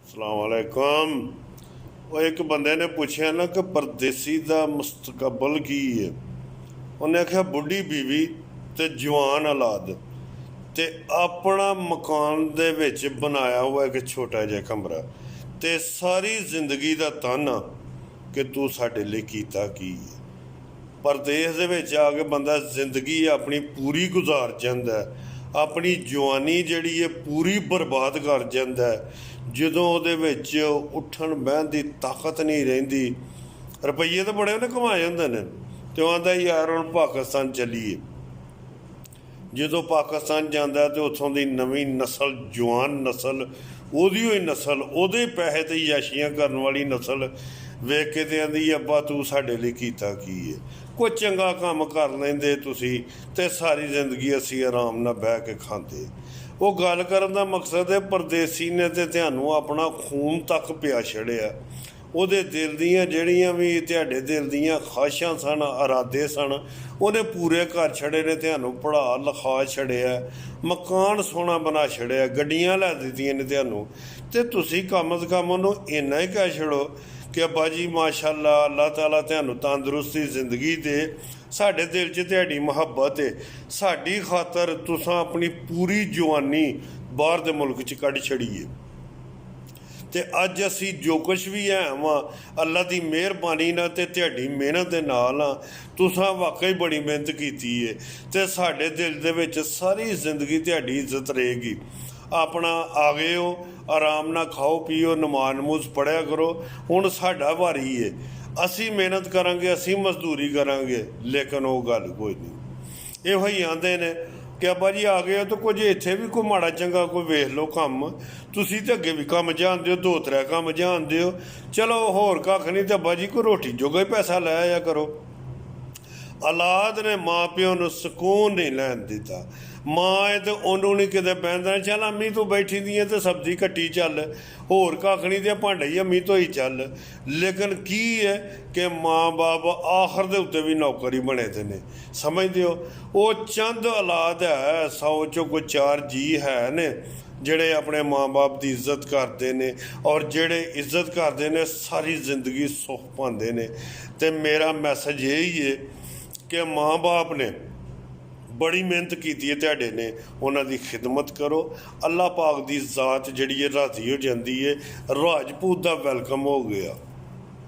ਸਲਾਮੁਅਲੈਕੁਮ। ਉਹ ਇੱਕ ਬੰਦੇ ਨੇ ਪੁੱਛਿਆ ਨਾ ਕਿ ਪਰਦੇਸੀ ਦਾ ਮੁਸਤਕਬਲ ਕੀ ਹੈ। ਉਹਨੇ ਆਖਿਆ ਬੁੱਢੀ ਬੀਵੀ ਤੇ ਜਵਾਨ ਔਲਾਦ ਤੇ ਆਪਣਾ ਮਕਾਨ ਦੇ ਵਿੱਚ ਬਣਾਇਆ ਹੋਇਆ ਇੱਕ ਛੋਟਾ ਜਿਹਾ ਕਮਰਾ ਤੇ ਸਾਰੀ ਜ਼ਿੰਦਗੀ ਦਾ ਤਾਨਾ ਕਿ ਤੂੰ ਸਾਡੇ ਲਈ ਕੀਤਾ ਕੀ ਹੈ। ਪਰਦੇਸ ਦੇ ਵਿੱਚ ਆ ਕੇ ਬੰਦਾ ਜ਼ਿੰਦਗੀ ਆਪਣੀ ਪੂਰੀ ਗੁਜ਼ਾਰ ਜਾਂਦਾ ਹੈ, ਆਪਣੀ ਜਵਾਨੀ ਜਿਹੜੀ ਹੈ ਪੂਰੀ ਬਰਬਾਦ ਕਰ ਜਾਂਦਾ ਹੈ। ਜਦੋਂ ਉਹਦੇ ਵਿੱਚ ਉੱਠਣ ਬਹਿਣ ਦੀ ਤਾਕਤ ਨਹੀਂ ਰਹਿੰਦੀ, ਰੁਪਈਏ ਤਾਂ ਬੜੇ ਉਹਨੇ ਕਮਾਏ ਹੁੰਦੇ ਨੇ ਅਤੇ ਉਹ ਆਂਦਾ ਯਾਰ ਹੁਣ ਪਾਕਿਸਤਾਨ ਚੱਲੀਏ। ਜਦੋਂ ਪਾਕਿਸਤਾਨ ਜਾਂਦਾ ਤਾਂ ਉੱਥੋਂ ਦੀ ਨਵੀਂ ਨਸਲ, ਜਵਾਨ ਨਸਲ, ਉਹਦੀ ਹੋਈ ਨਸਲ, ਉਹਦੇ ਪੈਸੇ 'ਤੇ ਯਾਸ਼ੀਆਂ ਕਰਨ ਵਾਲੀ ਨਸਲ ਵੇਖ ਕੇ ਤੇ ਆਂਦੀ ਅੱਬਾ ਤੂੰ ਸਾਡੇ ਲਈ ਕੀਤਾ ਕੀ ਹੈ। ਕੋਈ ਚੰਗਾ ਕੰਮ ਕਰ ਲੈਂਦੇ ਤੁਸੀਂ ਅਤੇ ਸਾਰੀ ਜ਼ਿੰਦਗੀ ਅਸੀਂ ਆਰਾਮ ਨਾਲ ਬਹਿ ਕੇ ਖਾਂਦੇ। ਉਹ ਗੱਲ ਕਰਨ ਦਾ ਮਕਸਦ ਹੈ ਪਰਦੇਸੀ ਨੇ ਤਾਂ ਤੁਹਾਨੂੰ ਆਪਣਾ ਖੂਨ ਤੱਕ ਪਿਆ ਛੜਿਆ। ਉਹਦੇ ਦਿਲ ਦੀਆਂ ਜਿਹੜੀਆਂ ਵੀ ਤੁਹਾਡੇ ਦਿਲ ਦੀਆਂ ਖਾਹਿਸ਼ਾਂ ਸਨ, ਇਰਾਦੇ ਸਨ, ਉਹਨੇ ਪੂਰੇ ਕਰ ਛੜੇ ਨੇ। ਤੁਹਾਨੂੰ ਪੜ੍ਹਾ ਲਿਖਾ ਛੜਿਆ, ਮਕਾਨ ਸੋਹਣਾ ਬਣਾ ਛੜਿਆ, ਗੱਡੀਆਂ ਲੈ ਦਿੱਤੀਆਂ ਨੇ ਤੁਹਾਨੂੰ, ਅਤੇ ਤੁਸੀਂ ਕਮ ਅਜ਼ ਕਮ ਉਹਨੂੰ ਇੰਨਾ ਹੀ ਕਹਿ ਛੜੋ ਕਿ ਅੱਬਾ ਜੀ ਮਾਸ਼ਾਅੱਲਾ, ਅੱਲਾਹ ਤਾਲਾ ਤੁਹਾਨੂੰ ਤੰਦਰੁਸਤੀ ਜ਼ਿੰਦਗੀ ਦੇ, ਸਾਡੇ ਦਿਲ 'ਚ ਤੁਹਾਡੀ ਮੁਹੱਬਤ ਹੈ, ਸਾਡੀ ਖਾਤਰ ਤੁਸੀਂ ਆਪਣੀ ਪੂਰੀ ਜਵਾਨੀ ਬਾਹਰ ਦੇ ਮੁਲਕ 'ਚ ਕੱਢ ਛੜੀਏ। ਅਤੇ ਅੱਜ ਅਸੀਂ ਜੋ ਕੁਛ ਵੀ ਹੈ ਵਾਂ ਅੱਲਾ ਦੀ ਮਿਹਰਬਾਨੀ ਨਾਲ ਅਤੇ ਤੁਹਾਡੀ ਮਿਹਨਤ ਦੇ ਨਾਲ ਆ। ਤੁਸੀਂ ਵਾਕਈ ਬੜੀ ਮਿਹਨਤ ਕੀਤੀ ਹੈ ਅਤੇ ਸਾਡੇ ਦਿਲ ਦੇ ਵਿੱਚ ਸਾਰੀ ਜ਼ਿੰਦਗੀ ਤੁਹਾਡੀ ਇੱਜ਼ਤ ਰਹੇਗੀ। ਆਪਣਾ ਆ ਗਏ ਹੋ, ਆਰਾਮ ਨਾਲ ਖਾਓ ਪੀਓ, ਨਮਾਜ਼ ਨਮੂਜ਼ ਪੜ੍ਹਿਆ ਕਰੋ। ਹੁਣ ਸਾਡਾ ਵਾਰੀ ਹੈ, ਅਸੀਂ ਮਿਹਨਤ ਕਰਾਂਗੇ, ਅਸੀਂ ਮਜ਼ਦੂਰੀ ਕਰਾਂਗੇ, ਲੇਕਿਨ ਉਹ ਗੱਲ ਕੋਈ ਨਹੀਂ। ਇਹੋ ਹੀ ਆਂਦੇ ਨੇ ਕਿ ਅੱਬਾ ਜੀ ਆ ਗਏ ਹੋ ਤਾਂ ਕੁਝ ਇੱਥੇ ਵੀ ਕੋਈ ਮਾੜਾ ਚੰਗਾ ਕੋਈ ਵੇਖ ਲਓ ਕੰਮ। ਤੁਸੀਂ ਤਾਂ ਅੱਗੇ ਵੀ ਕੰਮ ਜਾਣਦੇ ਹੋ, 2-3 ਕੰਮ ਜਾਣਦੇ ਹੋ, ਚਲੋ ਹੋਰ ਕੱਖ ਨਹੀਂ ਤਾਂ ਅੱਬਾ ਜੀ ਕੋਈ ਰੋਟੀ ਜੋਗਾ ਹੀ ਪੈਸਾ ਲੈ ਆਇਆ ਕਰੋ। ਔਲਾਦ ਨੇ ਮਾਂ ਪਿਓ ਨੂੰ ਸਕੂਨ ਨਹੀਂ ਲੈਣ ਦਿੱਤਾ। ਮਾਂ ਹੈ ਤਾਂ ਉਹਨੂੰ ਨਹੀਂ ਕਿਤੇ ਬਹਿੰਦਾ, ਚੱਲ ਅੰਮੀ ਤੂੰ ਬੈਠੀ ਦੀ ਹੈ ਅਤੇ ਸਬਜ਼ੀ ਕੱਟੀ ਚੱਲ, ਹੋਰ ਕੱਖ ਨਹੀਂ ਅਤੇ ਭਾਂਡੇ ਹੀ ਅੰਮੀ ਧੋਈ ਚੱਲ। ਲੇਕਿਨ ਕੀ ਹੈ ਕਿ ਮਾਂ ਬਾਪ ਆਖਰ ਦੇ ਉੱਤੇ ਵੀ ਨੌਕਰ ਹੀ ਬਣੇ ਦੇ ਨੇ, ਸਮਝਦੇ ਹੋ। ਉਹ ਚੰਦ ਔਲਾਦ ਹੈ, 100 'ਚੋਂ ਕੋਈ 4 ਜੀ ਹੈ ਨੇ ਜਿਹੜੇ ਆਪਣੇ ਮਾਂ ਬਾਪ ਦੀ ਇੱਜ਼ਤ ਕਰਦੇ ਨੇ, ਔਰ ਜਿਹੜੇ ਇੱਜ਼ਤ ਕਰਦੇ ਨੇ ਸਾਰੀ ਜ਼ਿੰਦਗੀ ਸੁੱਖ ਪਾਉਂਦੇ ਨੇ। ਅਤੇ ਮੇਰਾ ਮੈਸੇਜ ਇਹ ਹੀ ਹੈ ਕਿ ਮਾਂ ਬਾਪ ਨੇ ਬੜੀ ਮਿਹਨਤ ਕੀਤੀ ਹੈ ਤੁਹਾਡੇ ਨੇ, ਉਹਨਾਂ ਦੀ ਖਿਦਮਤ ਕਰੋ। ਅੱਲਾਹ ਪਾਕ ਦੀ ਜ਼ਾਤ ਜਿਹੜੀ ਹੈ ਰਾਜ਼ੀ ਹੋ ਜਾਂਦੀ ਹੈ। ਰਾਜਪੂਤ ਦਾ ਵੈਲਕਮ ਹੋ ਗਿਆ।